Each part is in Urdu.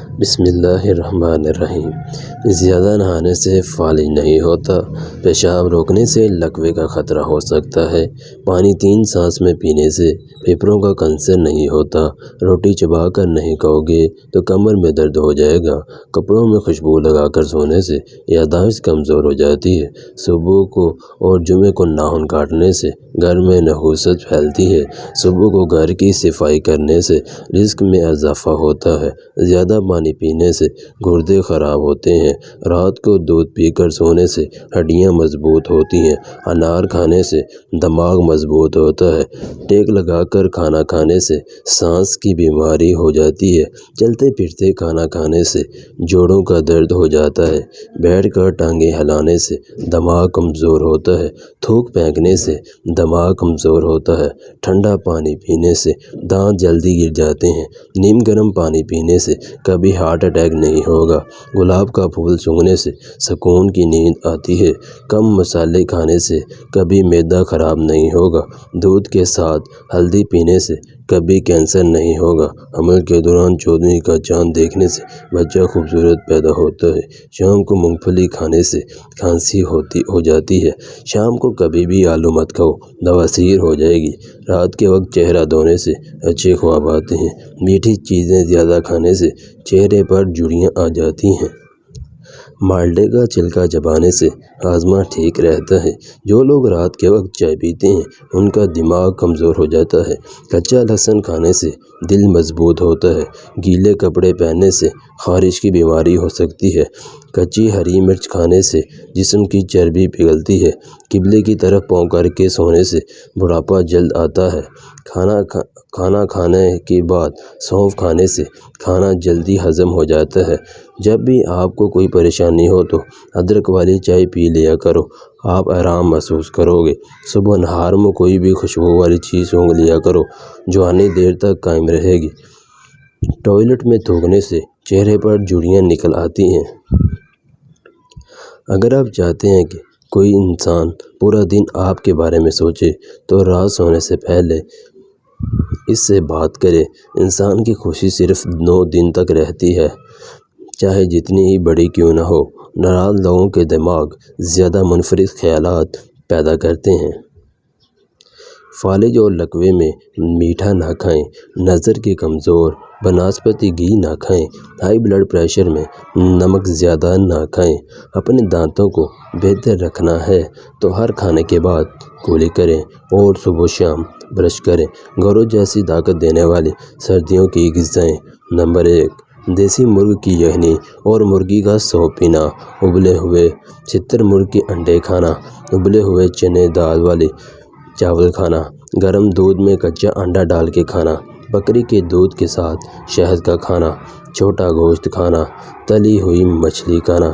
بسم اللہ الرحمن الرحیم۔ زیادہ نہانے سے فالج نہیں ہوتا۔ پیشاب روکنے سے لکوے کا خطرہ ہو سکتا ہے۔ پانی 3 سانس میں پینے سے پھیپھڑوں کا کینسر نہیں ہوتا۔ روٹی چبا کر نہیں کھاؤ گے تو کمر میں درد ہو جائے گا۔ کپڑوں میں خوشبو لگا کر سونے سے یادداشت کمزور ہو جاتی ہے۔ صبح کو اور جمعے کو ناخن کاٹنے سے گھر میں نحوست پھیلتی ہے۔ صبح کو گھر کی صفائی کرنے سے رزق میں اضافہ ہوتا ہے۔ زیادہ پانی پینے سے گردے خراب ہوتے ہیں۔ رات کو دودھ پی کر سونے سے ہڈیاں مضبوط ہوتی ہیں۔ انار کھانے سے دماغ مضبوط ہوتا ہے۔ ٹیک لگا کر کھانا کھانے سے سانس کی بیماری ہو جاتی ہے۔ چلتے پھرتے کھانا کھانے سے جوڑوں کا درد ہو جاتا ہے۔ بیٹھ کر ٹانگیں ہلانے سے دماغ کمزور ہوتا ہے۔ تھوک پھینکنے سے دماغ کمزور ہوتا ہے۔ ٹھنڈا پانی پینے سے دانت جلدی گر جاتے ہیں۔ نیم گرم پانی پینے سے کبھی ہارٹ اٹیک نہیں ہوگا۔ گلاب کا پھول سونگھنے سے سکون کی نیند آتی ہے۔ کم مسالے کھانے سے کبھی معدہ خراب نہیں ہوگا۔ دودھ کے ساتھ ہلدی پینے سے کبھی کینسر نہیں ہوگا۔ حمل کے دوران 14ویں کا چاند دیکھنے سے بچہ خوبصورت پیدا ہوتا ہے۔ شام کو مونگ پھلی کھانے سے کھانسی ہو جاتی ہے۔ شام کو کبھی بھی آلو مت کھاؤ، بواسیر ہو جائے گی۔ رات کے وقت چہرہ دھونے سے اچھے خواب آتے ہیں۔ میٹھی چیزیں زیادہ کھانے سے چہرے پر جھریاں آ جاتی ہیں۔ مالٹے کا چھلکا چبانے سے ہاضمہ ٹھیک رہتا ہے۔ جو لوگ رات کے وقت چائے پیتے ہیں ان کا دماغ کمزور ہو جاتا ہے۔ کچا لہسن کھانے سے دل مضبوط ہوتا ہے۔ گیلے کپڑے پہننے سے خارش کی بیماری ہو سکتی ہے۔ کچی ہری مرچ کھانے سے جسم کی چربی پگھلتی ہے۔ قبلے کی طرف پاؤں کر کے سونے سے بڑھاپا جلد آتا ہے۔ کھانا کھانے کے بعد سونف کھانے سے کھانا جلدی ہضم ہو جاتا ہے۔ جب بھی آپ کو کوئی پریشانی ہو تو ادرک والی چائے پی لیا کرو، آپ آرام محسوس کرو گے۔ صبح نہار میں کوئی بھی خوشبو والی چیز سونگھ لیا کرو، جوانی دیر تک قائم رہے گی۔ ٹوائلٹ میں تھوکنے سے چہرے پر جھریاں نکل آتی ہیں۔ اگر آپ چاہتے ہیں کہ کوئی انسان پورا دن آپ کے بارے میں سوچے تو رات سونے سے پہلے اس سے بات کریں۔ انسان کی خوشی صرف 9 دن تک رہتی ہے، چاہے جتنی ہی بڑی کیوں نہ ہو۔ ناراض لوگوں کے دماغ زیادہ منفرد خیالات پیدا کرتے ہیں۔ فالج اور لکوے میں میٹھا نہ کھائیں۔ نظر کے کمزور بنسپتی گھی نہ کھائیں۔ ہائی بلڈ پریشر میں نمک زیادہ نہ کھائیں۔ اپنے دانتوں کو بہتر رکھنا ہے تو ہر کھانے کے بعد کلی کریں اور صبح و شام برش کریں۔ گرو جیسی طاقت دینے والی سردیوں کی غذائیں۔ نمبر 1، دیسی مرغ کی یخنی اور مرغی کا سوپ پینا۔ ابلے ہوئے شتر مرغ کے انڈے کھانا۔ ابلے ہوئے چنے دال والے چاول کھانا۔ گرم دودھ میں کچا انڈا ڈال کے کھانا۔ بکری کے دودھ کے ساتھ شہد کا کھانا۔ چھوٹا گوشت کھانا۔ تلی ہوئی مچھلی کھانا۔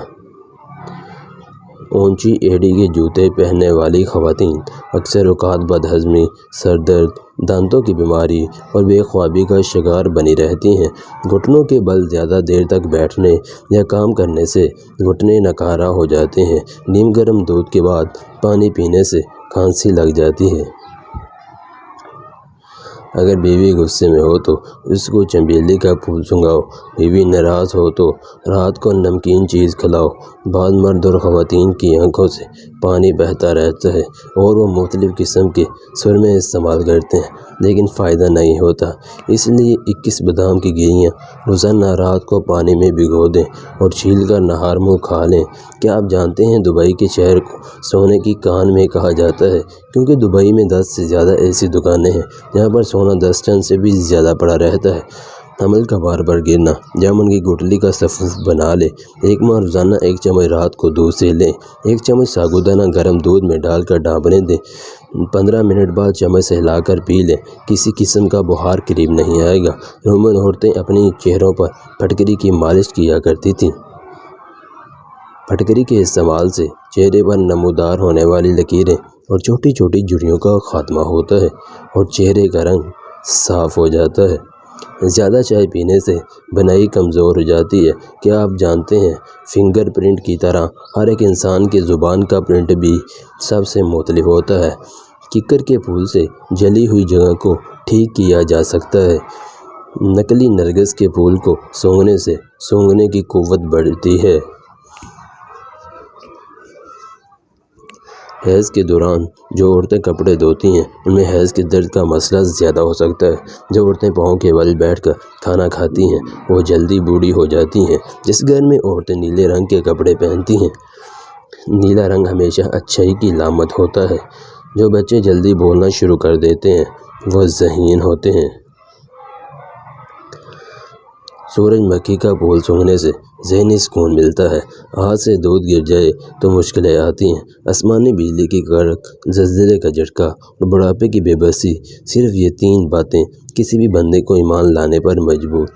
اونچی ایڑی کے جوتے پہننے والی خواتین اکثر اوقات بد ہضمی، سر درد، دانتوں کی بیماری اور بے خوابی کا شکار بنی رہتی ہیں۔ گھٹنوں کے بل زیادہ دیر تک بیٹھنے یا کام کرنے سے گھٹنے ناکارہ ہو جاتے ہیں۔ نیم گرم دودھ کے بعد پانی پینے سے کھانسی لگ جاتی ہے۔ اگر بیوی غصے میں ہو تو اس کو چنبیلی کا پھول سنگھاؤ۔ بیوی ناراض ہو تو رات کو نمکین چیز کھلاؤ۔ بعض مرد اور خواتین کی آنکھوں سے پانی بہتا رہتا ہے اور وہ مختلف قسم کے سرمے استعمال کرتے ہیں لیکن فائدہ نہیں ہوتا۔ اس لیے 21 بادام کی گریاں روزانہ رات کو پانی میں بھگو دیں اور چھیل کر نہار میں کھا لیں۔ کیا آپ جانتے ہیں دبئی کے شہر کو سونے کی کان میں کہا جاتا ہے کیونکہ دبئی میں 10 سے زیادہ ایسی دکانیں ہیں جہاں پر سونا 10 ٹن سے بھی زیادہ پڑا رہتا ہے۔ حمل کا بار بار گرنا۔ جامن کی گٹھلی کا سفوف بنا لیں۔ 1 ماہ روزانہ 1 چمچ رات کو دودھ سے لیں۔ 1 چمچ سابودانہ گرم دودھ میں ڈال کر ڈھانپنے دیں۔ 15 منٹ بعد چمچ سے ہلا کر پی لیں۔ کسی قسم کا بخار قریب نہیں آئے گا۔ رومن عورتیں اپنی چہروں پر پھٹکری کی مالش کیا کرتی تھیں۔ پھٹکری کے استعمال سے چہرے پر نمودار ہونے والی لکیریں اور چھوٹی چھوٹی جھریوں کا خاتمہ ہوتا ہے اور چہرے کا رنگ صاف ہو جاتا ہے۔ زیادہ چائے پینے سے بینائی کمزور ہو جاتی ہے۔ کیا آپ جانتے ہیں فنگر پرنٹ کی طرح ہر ایک انسان کی زبان کا پرنٹ بھی سب سے مختلف ہوتا ہے۔ ککر کے پھول سے جلی ہوئی جگہ کو ٹھیک کیا جا سکتا ہے۔ نقلی نرگس کے پھول کو سونگھنے سے سونگھنے کی قوت بڑھتی ہے۔ حیض کے دوران جو عورتیں کپڑے دھوتی ہیں ان میں حیض کے درد کا مسئلہ زیادہ ہو سکتا ہے۔ جو عورتیں پاؤں کے بل بیٹھ کر کھانا کھاتی ہیں وہ جلدی بوڑھی ہو جاتی ہیں۔ جس گھر میں عورتیں نیلے رنگ کے کپڑے پہنتی ہیں، نیلا رنگ ہمیشہ اچھائی کی علامت ہوتا ہے۔ جو بچے جلدی بولنا شروع کر دیتے ہیں وہ ذہین ہوتے ہیں۔ سورج مکھی کا پھول سونگھنے سے ذہنی سکون ملتا ہے۔ ہاتھ سے دودھ گر جائے تو مشکلیں آتی ہیں۔ آسمانی بجلی کی کڑک، زلزلے کا جھٹکا اور بڑھاپے کی بے بسی، صرف یہ 3 باتیں کسی بھی بندے کو ایمان لانے پر مجبور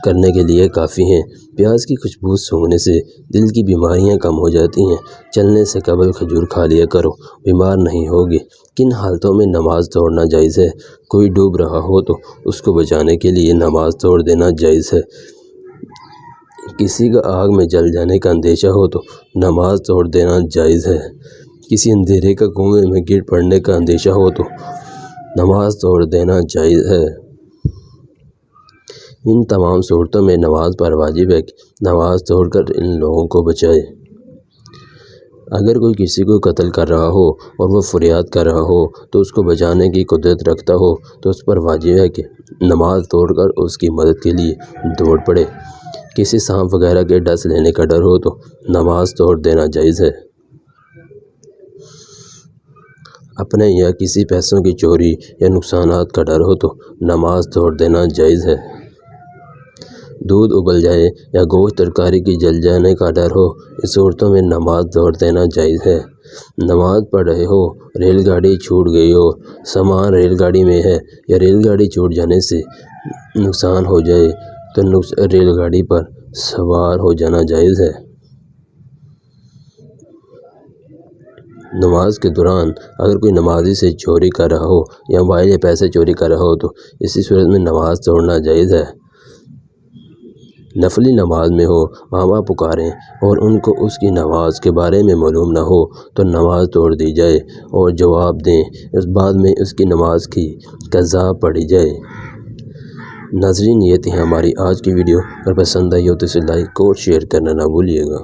کرنے کے لیے کافی ہیں۔ پیاز کی خوشبو سونگھنے سے دل کی بیماریاں کم ہو جاتی ہیں۔ چلنے سے قبل کھجور کھا لیا کرو، بیمار نہیں ہوگے۔ کن حالتوں میں نماز توڑنا جائز ہے؟ کوئی ڈوب رہا ہو تو اس کو بچانے کے لیے نماز توڑ دینا جائز ہے۔ کسی کا آگ میں جل جانے کا اندیشہ ہو تو نماز توڑ دینا جائز ہے۔ کسی اندھیرے کا کنویں میں گر پڑنے کا اندیشہ ہو تو نماز توڑ دینا جائز ہے۔ ان تمام صورتوں میں نماز پر واجب ہے کہ نماز توڑ کر ان لوگوں کو بچائے۔ اگر کوئی کسی کو قتل کر رہا ہو اور وہ فریاد کر رہا ہو تو اس کو بچانے کی قدرت رکھتا ہو تو اس پر واجب ہے کہ نماز توڑ کر اس کی مدد کے لیے دوڑ پڑے۔ کسی سانپ وغیرہ کے ڈس لینے کا ڈر ہو تو نماز توڑ دینا جائز ہے۔ اپنے یا کسی پیسوں کی چوری یا نقصانات کا ڈر ہو تو نماز توڑ دینا جائز ہے۔ دودھ ابل جائے یا گوشت ترکاری کی جل جانے کا ڈر ہو، اس صورتوں میں نماز توڑ دینا جائز ہے۔ نماز پڑھ رہے ہو، ریل گاڑی چھوٹ گئی ہو، سامان ریل گاڑی میں ہے یا ریل گاڑی چھوٹ جانے سے نقصان ہو جائے تو ریل گاڑی پر سوار ہو جانا جائز ہے۔ نماز کے دوران اگر کوئی نمازی سے چوری کر رہا ہو یا موبائل یا پیسے چوری کر رہا ہو تو اسی صورت میں نماز توڑنا جائز ہے۔ نفلی نماز میں ہو، ماں باپ پکاریں اور ان کو اس کی نماز کے بارے میں معلوم نہ ہو تو نماز توڑ دی جائے اور جواب دیں، اس بعد میں اس کی نماز کی قضا پڑھی جائے۔ ناظرین، یہ تھی ہماری آج کی ویڈیو۔ اگر پسند آئی ہو تو اسے لائک اور شیئر کرنا نہ بھولیے گا۔